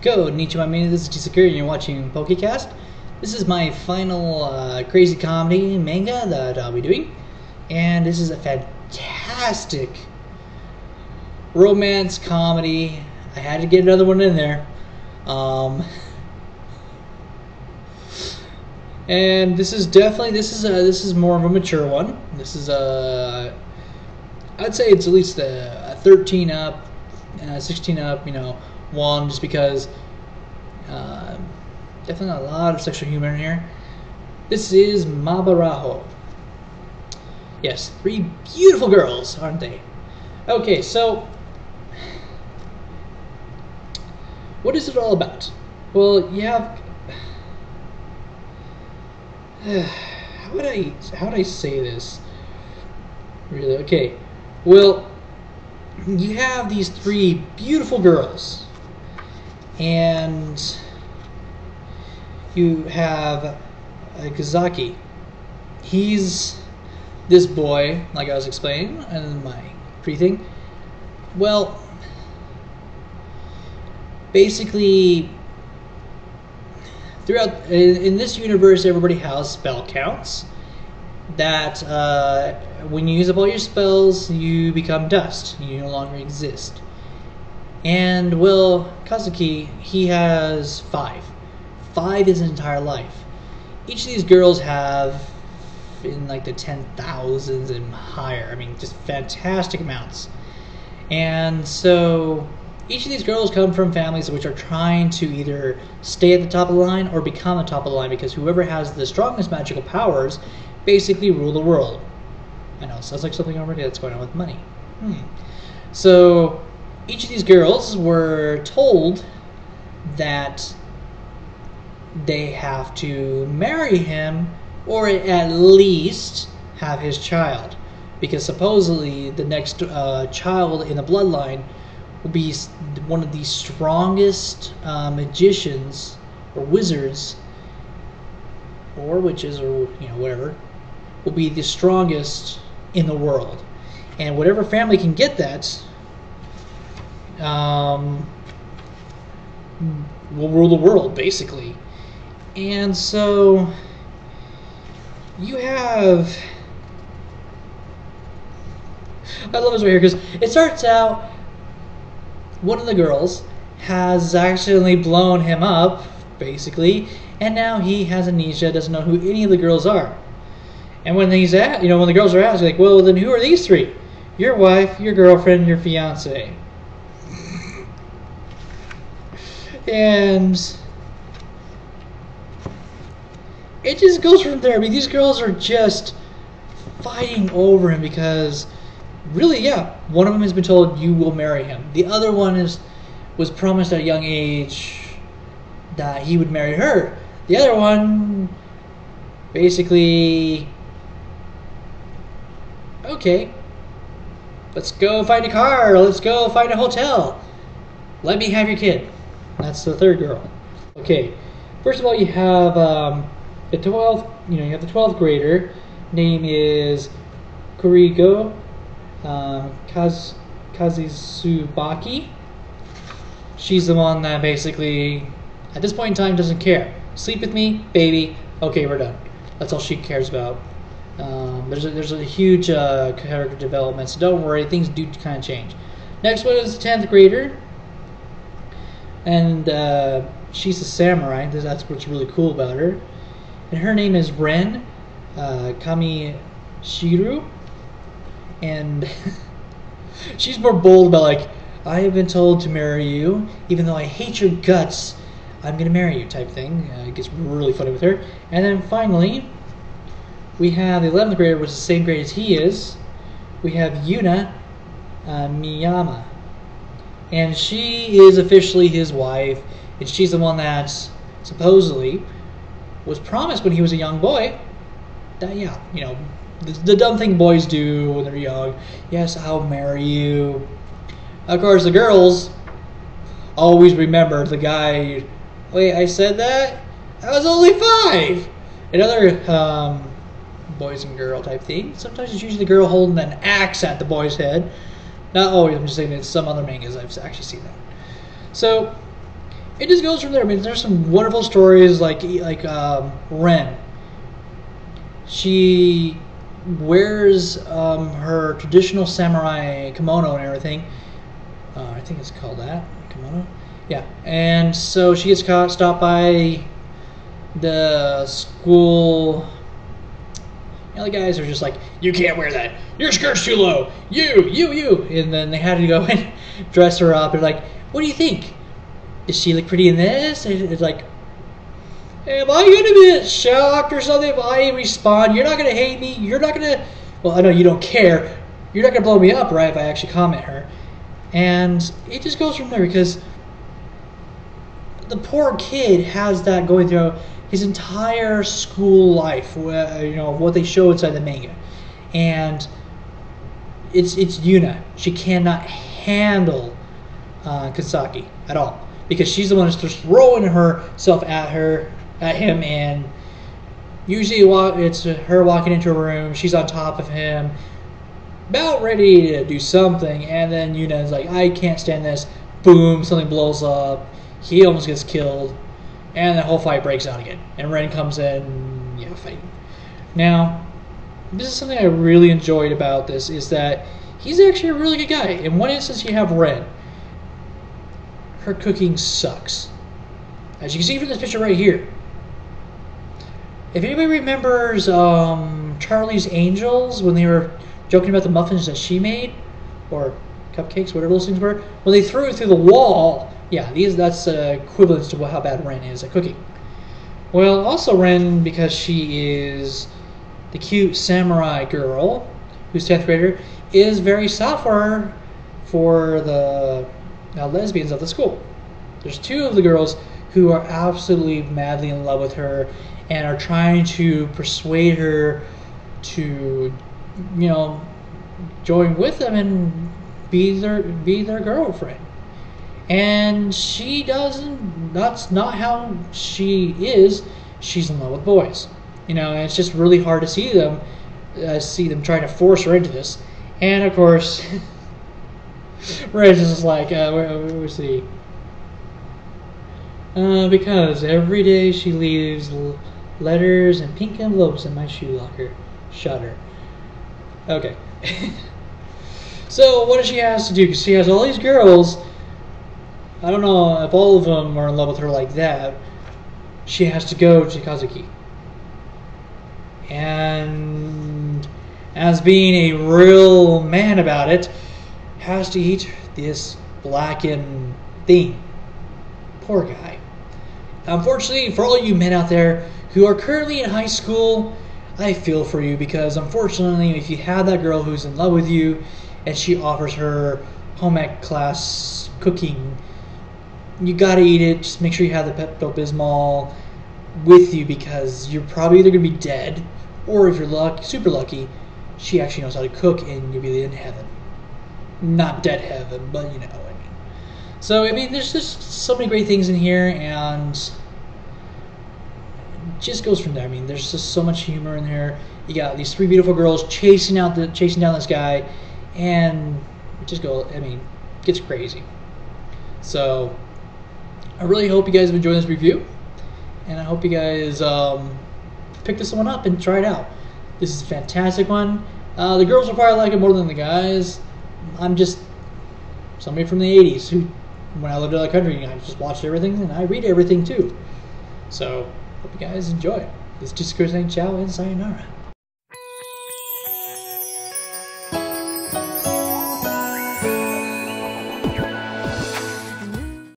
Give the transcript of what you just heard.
Konnichiwa, this is Chisakura and you're watching Pokecast. This is my final crazy comedy manga that I'll be doing. And this is a fantastic romance comedy. I had to get another one in there. And this is definitely, this is more of a mature one. This is I'd say it's at least a 13 up, 16 up, one, just because definitely a lot of sexual humor in here. This is Maburaho. Yes, 3 beautiful girls, aren't they? Okay, so what is it all about? Well, you have how would I say this? Really? Okay. Well, you have these 3 beautiful girls, and you have Kazaki. He's this boy, like I was explaining in my pre-thing. Well, basically, throughout in this universe, everybody has spell counts. That when you use up all your spells, you become dust. You no longer exist. And, well, Kazuki, he has 5. 5 is his entire life. Each of these girls have in like the 10,000s and higher. I mean, just fantastic amounts. And so each of these girls come from families which are trying to either stay at the top of the line or become the top of the line, because whoever has the strongest magical powers basically rule the world. I know, it sounds like something already that's going on with money. So each of these girls were told that they have to marry him, or at least have his child, because supposedly the next child in the bloodline will be one of the strongest magicians or wizards or witches, or whatever, will be the strongest in the world. And whatever family can get that will rule the world, basically. And so you have, I love this right here, because it starts out, one of the girls has accidentally blown him up, basically, and now he has amnesia, doesn't know who any of the girls are. And when he's when the girls are asked, like, well, then who are these 3? Your wife, your girlfriend, your fiance. And it just goes from there. I mean, these girls are just fighting over him because, really, yeah, one of them has been told you will marry him. The other one was promised at a young age that he would marry her. The other one, basically, okay, let's go find a car, let's go find a hotel, let me have your kid. That's the 3rd girl. Okay, first of all, you have the 12th, you have the 12th grader. Name is Kuriko Kazetsubaki. She's the one that basically, at this point in time, doesn't care. Sleep with me, baby. Okay, we're done. That's all she cares about. There's a huge character development, so don't worry, things do kind of change. Next one is the 10th grader, and she's a samurai. That's what's really cool about her. And her name is Rin Kamishiro, and she's more bold about, like, I have been told to marry you, even though I hate your guts, I'm gonna marry you, type thing. It gets really funny with her. And then finally, we have the 11th grader, which is the same grade as he is. We have Yana Miyama, and she is officially his wife, and she's the one that supposedly was promised when he was a young boy that, the dumb thing boys do when they're young. Yes, I'll marry you. Of course, the girls always remember the guy, wait, I said that? I was only 5! Another boys and girl type thing. Sometimes it's usually the girl holding an axe at the boy's head. Not always, I'm just saying that in some other mangas I've actually seen that. So, it just goes from there. I mean, there's some wonderful stories like Ren. She wears her traditional samurai kimono and everything. I think it's called that, kimono. Yeah, and so she gets stopped by the school. You know, the guys are just like, you can't wear that. Your skirt's too low. You. And then they had to go and dress her up. They're like, what do you think? Does she look pretty in this? And it's like, am I going to be shocked or something if I respond? You're not going to hate me. You're not going to... Well, I know you don't care. You're not going to blow me up, right, if I actually comment her. And it just goes from there because the poor kid has that going through his entire school life, you know, what they show inside the manga. And it's Yuna. She cannot handle Kasaki at all because she's the one that's just throwing herself at him, and usually it's her walking into a room, she's on top of him, about ready to do something, and then Yuna's like, I can't stand this. Boom, something blows up. He almost gets killed. And the whole fight breaks out again. And Ren comes in, yeah, fighting. Now, this is something I really enjoyed about this, is that he's actually a really good guy. In one instance, you have Ren. Her cooking sucks. As you can see from this picture right here. If anybody remembers Charlie's Angels, when they were joking about the muffins that she made, or cupcakes, whatever those things were, when they threw it through the wall, yeah, that's equivalent to how bad Ren is at cooking. Well, also Ren, because she is the cute samurai girl, who's 10th grader, is very soft for the lesbians of the school. There's two of the girls who are absolutely madly in love with her and are trying to persuade her to, you know, join with them and be their girlfriend. And she doesn't, that's not how she is. She's in love with boys. You know, and it's just really hard to see them trying to force her into this. And of course, Reg is just like, where's the... because every day she leaves letters and pink envelopes in my shoe locker. Shudder. Okay. So what does she have to do? Because she has all these girls. I don't know if all of them are in love with her like that. She has to go to Kazuki. And as being a real man about it, has to eat this blackened thing. Poor guy. Unfortunately, for all you men out there who are currently in high school, I feel for you, because unfortunately, if you have that girl who's in love with you and she offers her home ec class cooking, you gotta eat it. Just make sure you have the Pepto-Bismol with you, because you're probably either gonna be dead, or if you're super lucky, she actually knows how to cook and you'll be in heaven. Not dead heaven, but you know what I mean. So, I mean, there's just so many great things in here, and it just goes from there. I mean, there's just so much humor in here. You got these three beautiful girls chasing down this guy, and it just it gets crazy. So, I really hope you guys have enjoyed this review, and I hope you guys pick this one up and try it out. This is a fantastic one. The girls will probably like it more than the guys. I'm just somebody from the 80s who, when I lived in the country, I just watched everything and I read everything too. So, hope you guys enjoy. This is just Chris saying ciao and sayonara.